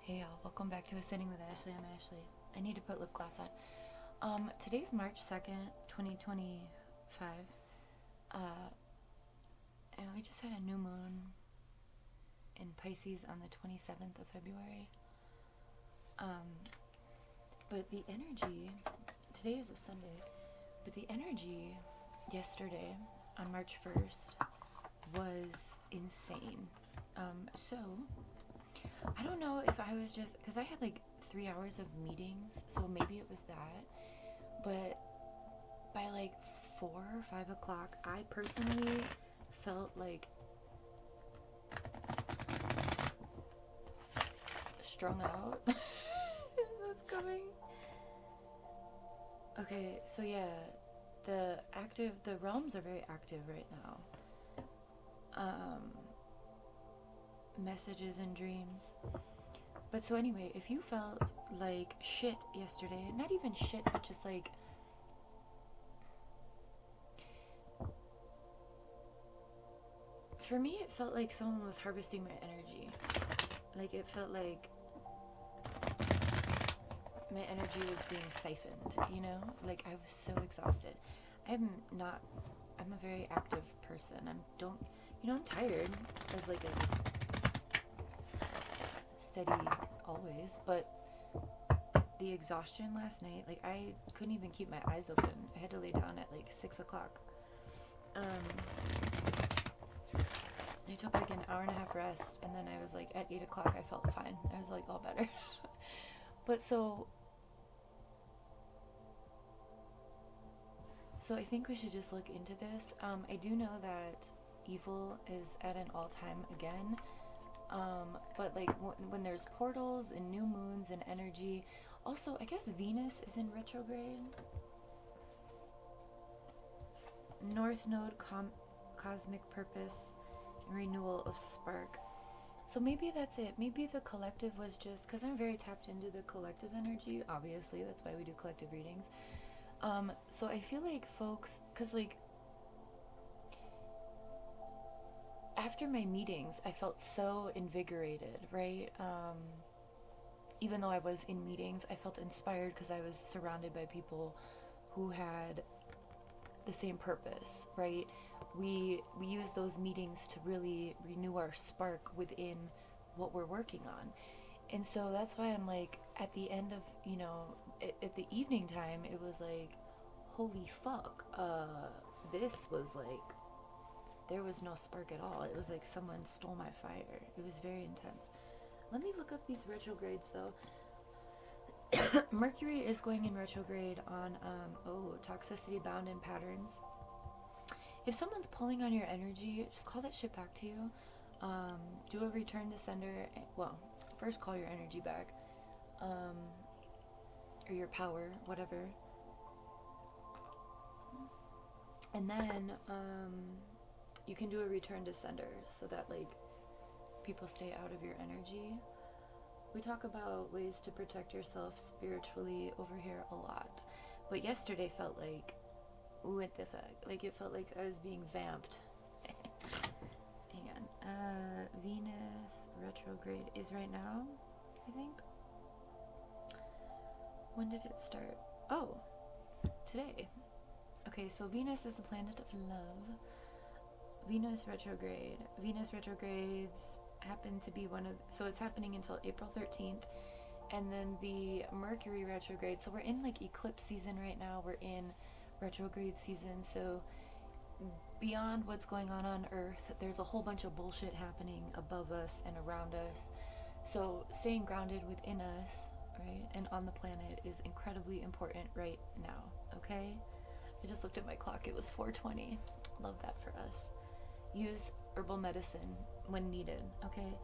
Hey y'all, welcome back to A Sitting with Ashley. I'm Ashley. I need to put lip gloss on. Today's March 2nd, 2025. And we just had a new moon in Pisces on the 27th of February. But the energy, today is a Sunday, but the energy yesterday on March 1st was insane. So I don't know if I was just, because I had like 3 hours of meetings, so maybe it was that, but by like 4 or 5 o'clock, I personally felt like strung out. That's coming. Okay, so yeah, the realms are very active right now. Messages and dreams. But so anyway, if you felt like shit yesterday, not even shit, but just like for me it felt like someone was harvesting my energy. Like it felt like my energy was being siphoned, you know? Like I was so exhausted. I'm a very active person. I'm tired as like a steady always, but the exhaustion last night, like I couldn't even keep my eyes open. I had to lay down at like 6 o'clock. I took like an hour and a half rest, and then I was like at 8 o'clock I felt fine. I was like all better. But so I think we should just look into this. I do know that evil is at an all-time again. But like when there's portals and new moons and energy, also I guess Venus is in retrograde. North Node, cosmic purpose, renewal of spark. So maybe that's it. Maybe the collective was just, because I'm very tapped into the collective energy, obviously, that's why we do collective readings. So I feel like folks, because like after my meetings, I felt so invigorated, right? Even though I was in meetings, I felt inspired because I was surrounded by people who had the same purpose, right? We use those meetings to really renew our spark within what we're working on. And so that's why I'm like, at the end of, at the evening time, it was like, holy fuck, this was like, there was no spark at all. It was like someone stole my fire. It was very intense. Let me look up these retrogrades though. Mercury is going in retrograde on, toxicity bound in patterns. If someone's pulling on your energy, just call that shit back to you. Do a return to sender. Well, first call your energy back. Or your power, whatever. And then, you can do a return to sender so that like people stay out of your energy. We talk about ways to protect yourself spiritually over here a lot, but yesterday felt like, what the fuck? Like it felt like I was being vamped. Hang on. Venus retrograde is right now, I think. When did it start? Oh, today. Okay, so Venus is the planet of love. Venus retrogrades happen to be so it's happening until April 13th, and then the Mercury retrograde, so we're in like eclipse season right now, we're in retrograde season, so beyond what's going on Earth, there's a whole bunch of bullshit happening above us and around us, so staying grounded within us, right, and on the planet is incredibly important right now, okay? I just looked at my clock, it was 4:20. Love that for us. Use herbal medicine when needed, okay?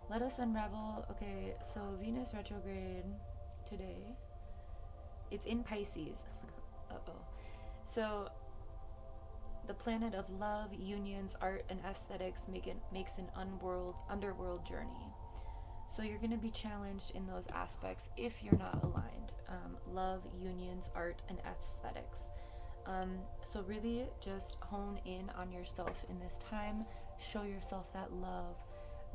Let us unravel. Okay, so Venus retrograde today. It's in Pisces. Uh-oh. So the planet of love, unions, art, and aesthetics makes an underworld journey. So you're going to be challenged in those aspects if you're not aligned. Love, unions, art, and aesthetics. So really just hone in on yourself in this time. Show yourself that love.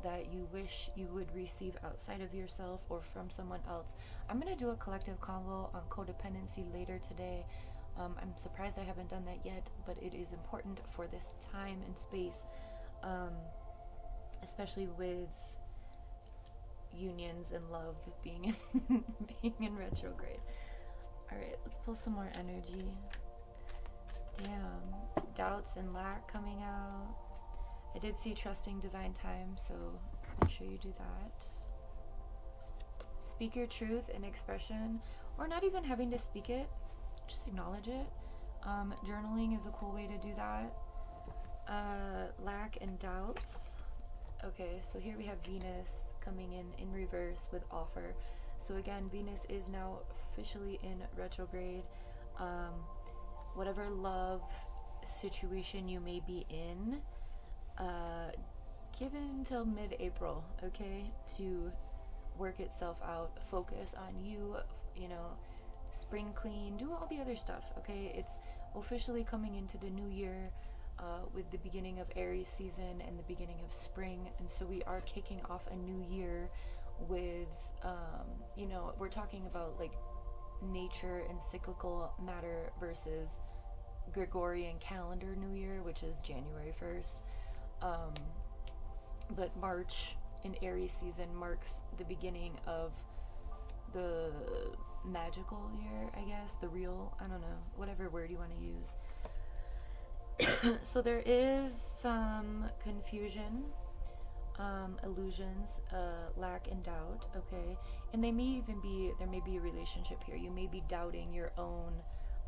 that you wish you would receive outside of yourself or from someone else. I'm going to do a collective convo on codependency later today. I'm surprised I haven't done that yet, but it is important for this time and space, especially with unions and love being being in retrograde. All right, let's pull some more energy. Damn, doubts and lack coming out. I did see trusting divine time, so make sure you do that. Speak your truth in expression, or not even having to speak it, just acknowledge it. Journaling is a cool way to do that. Lack and doubts. Okay, so here we have Venus coming in reverse with offer. So again, Venus is now officially in retrograde. Whatever love situation you may be in, give it until mid-April, okay, to work itself out. Focus on you, spring clean, do all the other stuff, okay? It's officially coming into the new year with the beginning of Aries season and the beginning of spring, and so we are kicking off a new year with, we're talking about like nature and cyclical matter versus Gregorian calendar New Year, which is January 1st. But March in Aries season marks the beginning of the magical year, I guess, the real, I don't know, whatever word you want to use. So there is some confusion, illusions, lack and doubt, okay? And there may be a relationship here. You may be doubting your own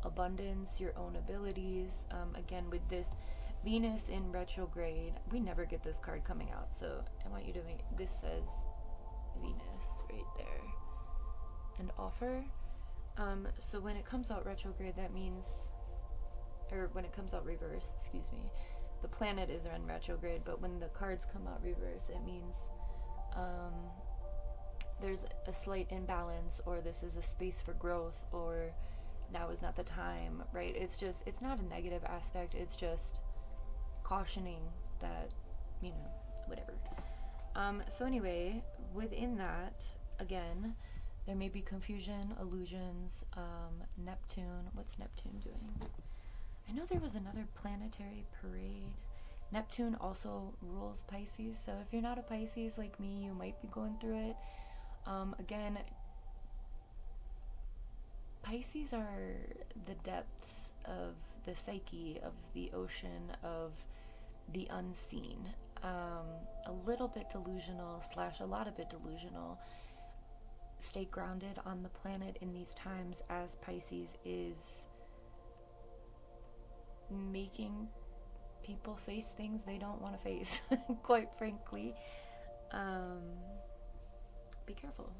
abundance, your own abilities. Again, with this Venus in retrograde, we never get this card coming out, so I want you to make, this says Venus right there, and offer. So when it comes out retrograde, that means, or when it comes out reverse, excuse me, the planet is in retrograde, but when the cards come out reverse, it means there's a slight imbalance, or this is a space for growth, or now is not the time, right? It's not a negative aspect, it's just cautioning that, whatever. So anyway, within that, again, there may be confusion, illusions, Neptune. What's Neptune doing? I know there was another planetary parade. Neptune also rules Pisces, so if you're not a Pisces like me, you might be going through it. Again, Pisces are the depths of the psyche, of the ocean, of the unseen. A little bit delusional / a lot of it delusional. Stay grounded on the planet in these times, as Pisces is making people face things they don't want to face, quite frankly. Be careful.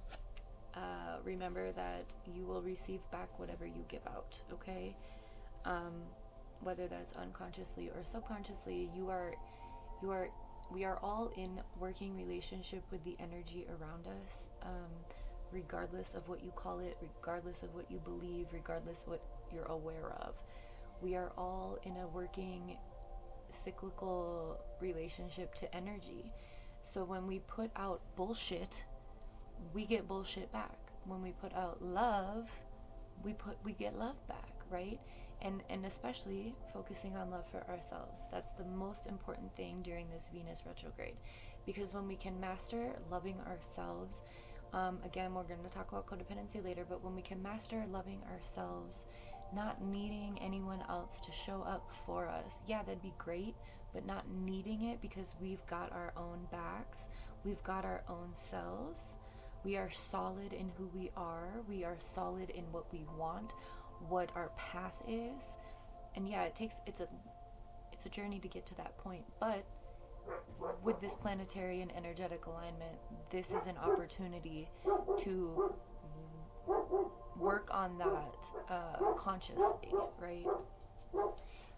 Remember that you will receive back whatever you give out, okay? Whether that's unconsciously or subconsciously, we are all in working relationship with the energy around us, regardless of what you call it, regardless of what you believe, regardless what you're aware of. We are all in a working cyclical relationship to energy. So when we put out bullshit, we get bullshit back. When we put out love, we get love back, right? And especially focusing on love for ourselves. That's the most important thing during this Venus retrograde, because when we can master loving ourselves, again, we're going to talk about codependency later, but when we can master loving ourselves, not needing anyone else to show up for us, yeah, that'd be great, but not needing it, because we've got our own backs, we've got our own selves. We are solid in who we are. We are solid in what we want, what our path is. And yeah, it's a journey to get to that point. But with this planetary and energetic alignment, this is an opportunity to work on that consciously, right?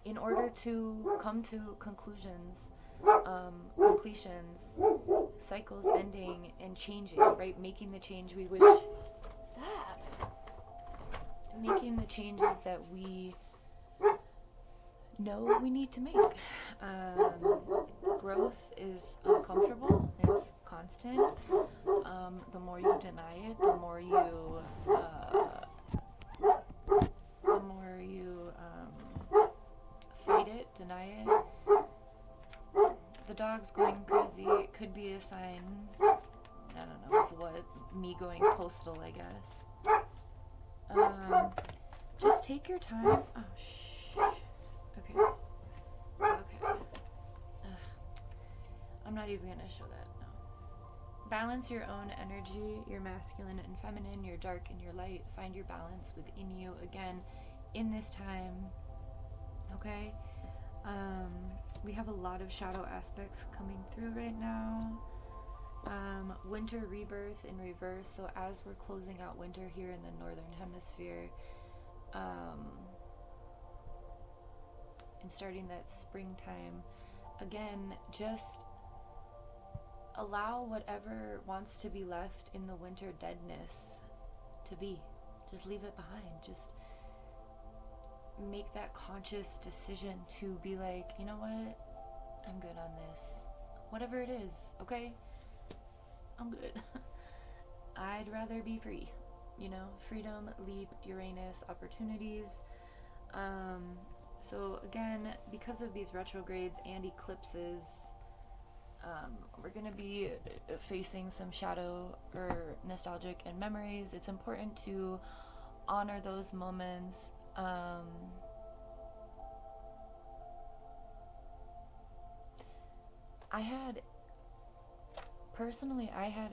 In order to come to conclusions, completions, cycles ending and changing, right? Making the change we wish. Making the changes that we know we need to make. Growth is uncomfortable. It's constant, the more you deny it, the more you fight it, deny it. The dog's going crazy. It could be a sign, I don't know, of what, me going postal, I guess. Just take your time. Oh, shh. Okay. Okay. Ugh. I'm not even gonna show that, no. Balance your own energy, your masculine and feminine, your dark and your light. Find your balance within you, again, in this time, okay? We have a lot of shadow aspects coming through right now. Winter rebirth in reverse, so as we're closing out winter here in the northern hemisphere, and starting that springtime, again, just allow whatever wants to be left in the winter deadness to be. Just leave it behind. Just make that conscious decision to be like, you know what, I'm good on this, whatever it is, okay, I'm good. I'd rather be free, you know, freedom, leap, Uranus, opportunities. So again, because of these retrogrades and eclipses, we're going to be facing some shadow or nostalgic and memories. It's important to honor those moments. I had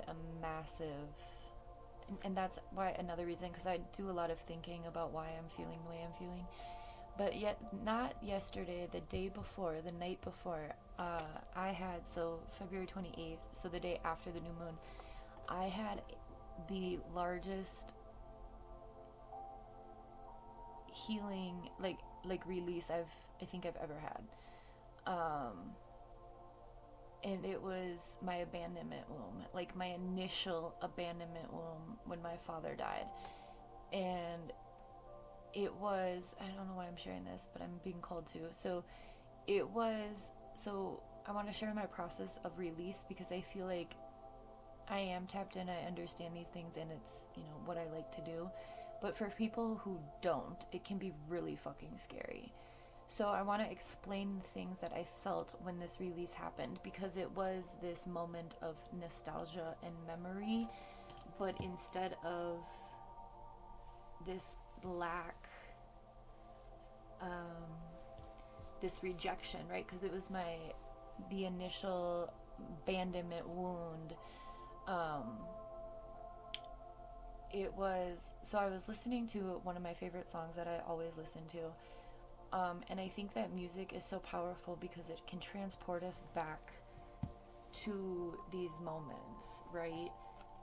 a massive, and that's why another reason, because I do a lot of thinking about why I'm feeling the way I'm feeling. But yet, not yesterday, the day before, the night before, I had, so February 28th, so the day after the new moon, I had the largest healing, like release I think I've ever had. And it was my abandonment womb, like my initial abandonment womb when my father died. And it was, I don't know why I'm sharing this, but I'm being called to. So I want to share my process of release, because I feel like I am tapped in, I understand these things, and it's, you know, what I like to do. But for people who don't, it can be really fucking scary. So I want to explain the things that I felt when this release happened, because it was this moment of nostalgia and memory, but instead of this lack, this rejection, right? Because it was the initial abandonment wound. It was, so I was listening to one of my favorite songs that I always listen to. And I think that music is so powerful because it can transport us back to these moments, right?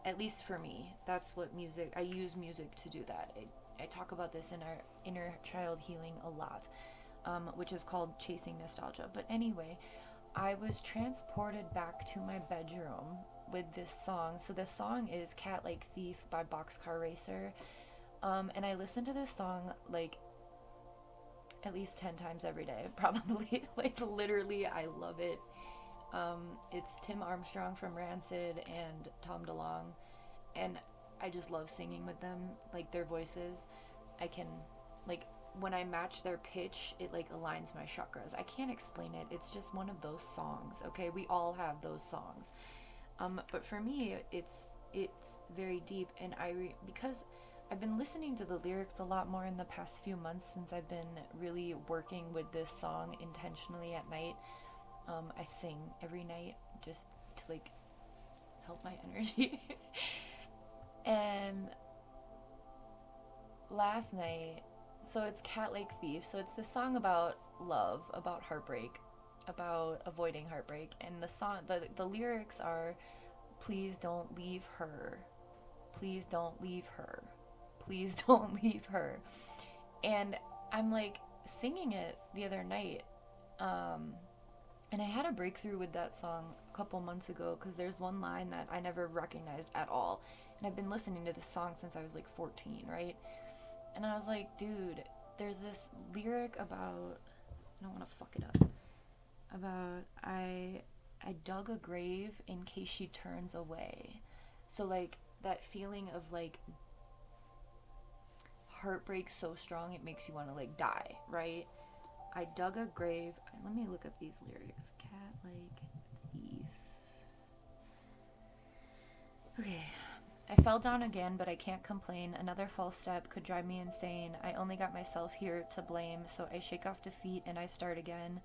At least for me, that's what I use music to do that. I talk about this in our inner child healing a lot, which is called chasing nostalgia. But anyway, I was transported back to my bedroom with this song. So the song is Cat Like Thief by Boxcar Racer. And I listen to this song like at least 10 times every day, probably. Like literally, I love it. It's Tim Armstrong from Rancid and Tom DeLonge, and I just love singing with them, like their voices. I can, like, when I match their pitch, it like aligns my chakras. I can't explain it. It's just one of those songs, okay? We all have those songs. But for me, it's very deep, and because I've been listening to the lyrics a lot more in the past few months since I've been really working with this song intentionally at night. I sing every night just to like help my energy. And last night, so it's Cat Like Thief. So it's this song about love, about heartbreak, about avoiding heartbreak. And the song, the lyrics are, please don't leave her. Please don't leave her. Please don't leave her. And I'm like singing it the other night. And I had a breakthrough with that song a couple months ago, because there's one line that I never recognized at all. And I've been listening to this song since I was like 14, right? And I was like, dude, there's this lyric about, I don't want to fuck it up, about I I dug a grave in case she turns away. So like that feeling of like heartbreak so strong it makes you want to like die, right? I dug a grave. Let me look up these lyrics. Cat like thief. Okay. I fell down again, but I can't complain. Another false step could drive me insane. I only got myself here to blame, so I shake off defeat and I start again.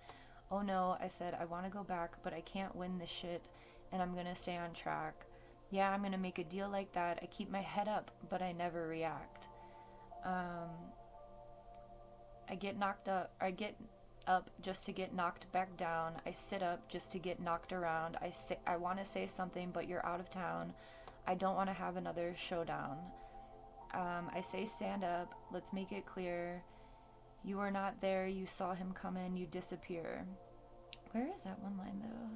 Oh no, I said, I want to go back, but I can't win this shit, and I'm gonna stay on track. Yeah, I'm gonna make a deal like that. I keep my head up, but I never react. I get up just to get knocked back down. I sit up just to get knocked around. I want to say something, but you're out of town. I don't want to have another showdown. I say stand up, let's make it clear. You were not there, you saw him come in, you disappear. Where is that one line though?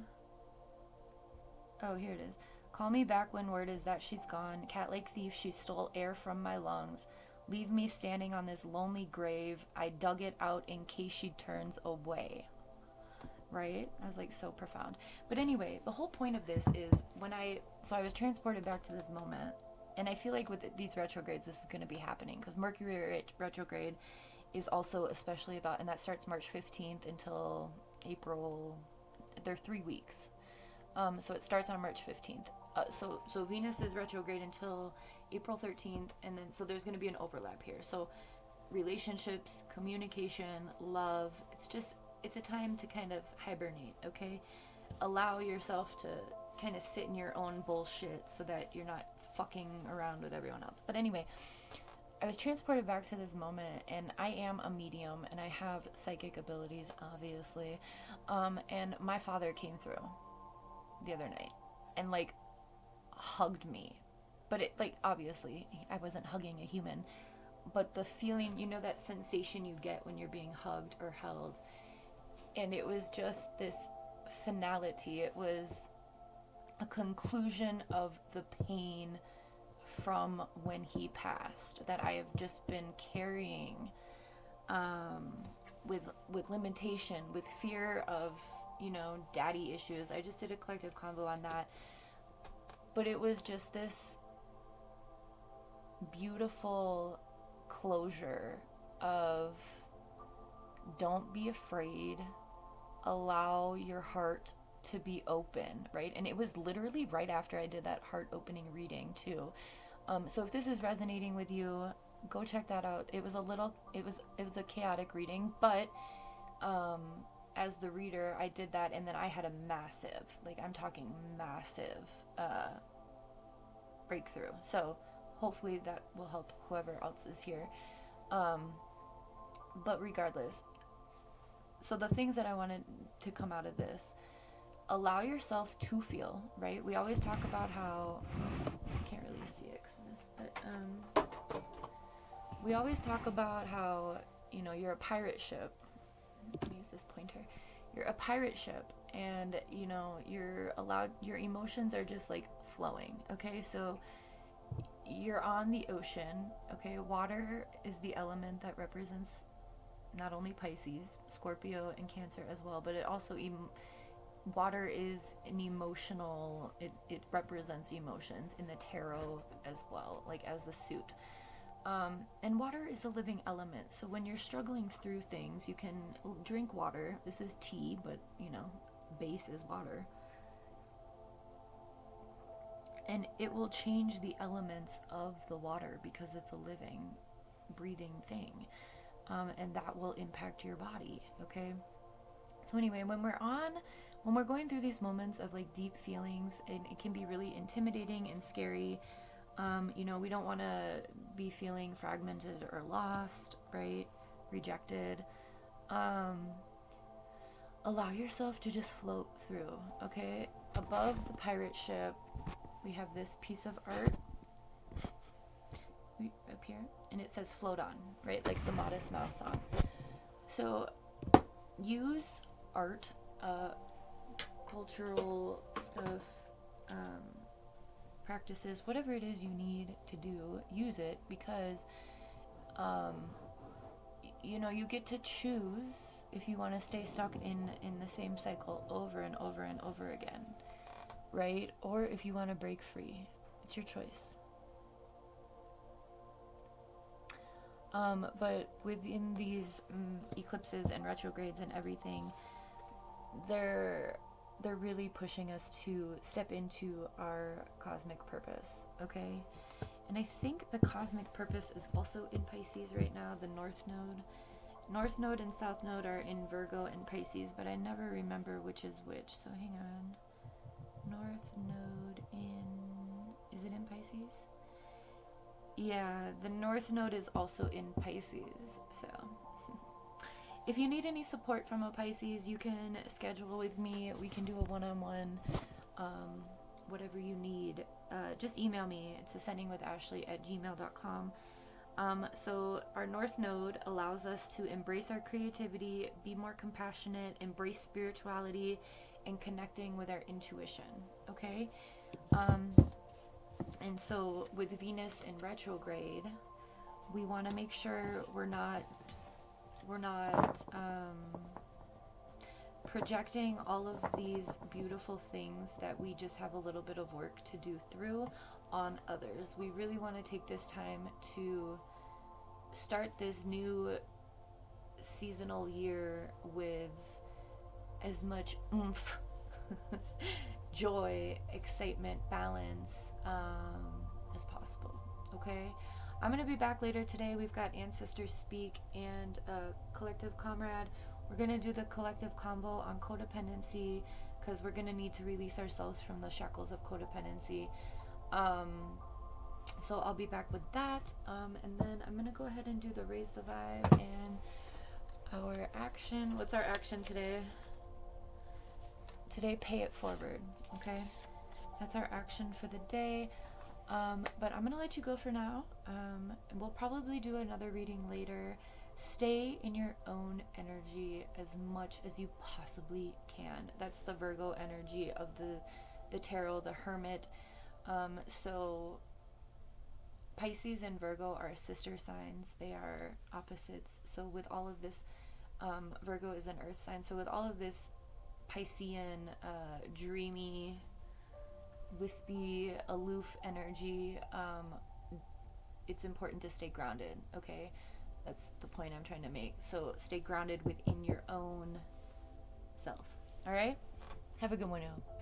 Oh, here it is. Call me back when word is that she's gone. Cat like thief, she stole air from my lungs. Leave me standing on this lonely grave. I dug it out in case she turns away. Right? I was like so profound. But anyway, the whole point of this is I was transported back to this moment, and I feel like with these retrogrades this is going to be happening because Mercury retrograde is also especially about, and that starts March 15th until April. They're 3 weeks. So it starts on March 15th. So Venus is retrograde until April 13th, and then so there's going to be an overlap here. So relationships, communication, love, it's a time to kind of hibernate, okay? Allow yourself to kind of sit in your own bullshit so that you're not fucking around with everyone else. But anyway, I was transported back to this moment, and I am a medium, and I have psychic abilities, obviously. And my father came through the other night and like hugged me. But it, like, obviously, I wasn't hugging a human. But the feeling, you know, that sensation you get when you're being hugged or held. And it was just this finality. It was a conclusion of the pain from when he passed that I have just been carrying with limitation, with fear of, you know, daddy issues. I just did a collective convo on that. But it was just this beautiful closure of don't be afraid, allow your heart to be open, right? And it was literally right after I did that heart opening reading too. So if this is resonating with you, go check that out. It was a chaotic reading, but as the reader, I did that, and then I had a massive, like I'm talking massive breakthrough. So hopefully that will help whoever else is here. But regardless, so the things that I wanted to come out of this, allow yourself to feel, right? We always talk about how, I can't really see it but we always talk about how, you know, you're a pirate ship. Let me use this pointer. You're a pirate ship, and, you know, your emotions are just like flowing, okay? So you're on the ocean, okay? Water is the element that represents not only Pisces, Scorpio, and Cancer as well, but it also water is an emotional, it represents emotions in the tarot as well, like as the suit. And water is a living element, so when you're struggling through things, you can drink water. This is tea, but, you know, base is water. And it will change the elements of the water because it's a living, breathing thing. And that will impact your body, okay? So anyway, when we're going through these moments of like deep feelings, it can be really intimidating and scary. You know, we don't want to be feeling fragmented or lost, right? Rejected. Allow yourself to just float through, okay? Above the pirate ship, we have this piece of art up here, and it says float on, right? Like the Modest Mouse song. So use art, cultural stuff, practices, whatever it is you need to do, use it, because you know, you get to choose if you want to stay stuck in the same cycle over and over and over again, right? Or if you want to break free. It's your choice. But within these eclipses and retrogrades and everything, they're really pushing us to step into our cosmic purpose, okay? And I think the cosmic purpose is also in Pisces right now, the North Node. North Node and South Node are in Virgo and Pisces, but I never remember which is which, so hang on. North Node is it in Pisces? Yeah, the North Node is also in Pisces, so if you need any support from a Pisces, you can schedule with me. We can do a one-on-one, whatever you need. Just email me. It's ascendingwithashley@gmail.com. So our North Node allows us to embrace our creativity, be more compassionate, embrace spirituality, and connecting with our intuition, okay? And so with Venus in retrograde, we want to make sure we're not projecting all of these beautiful things that we just have a little bit of work to do through on others. We really want to take this time to start this new seasonal year with as much oomph, joy, excitement, balance as possible, okay? I'm going to be back later today. We've got Ancestors Speak and Collective Comrade. We're going to do the collective combo on codependency because we're going to need to release ourselves from the shackles of codependency. So I'll be back with that. And then I'm going to go ahead and do the Raise the Vibe and our action. What's our action today? Today, pay it forward, okay? That's our action for the day. But I'm going to let you go for now. And we'll probably do another reading later. Stay in your own energy as much as you possibly can. That's the Virgo energy of the tarot, the Hermit. So Pisces and Virgo are sister signs. They are opposites. So with all of this, Virgo is an earth sign. So with all of this Piscean, dreamy, wispy, aloof energy, it's important to stay grounded, okay? That's the point I'm trying to make. So stay grounded within your own self. All right? Have a good one now.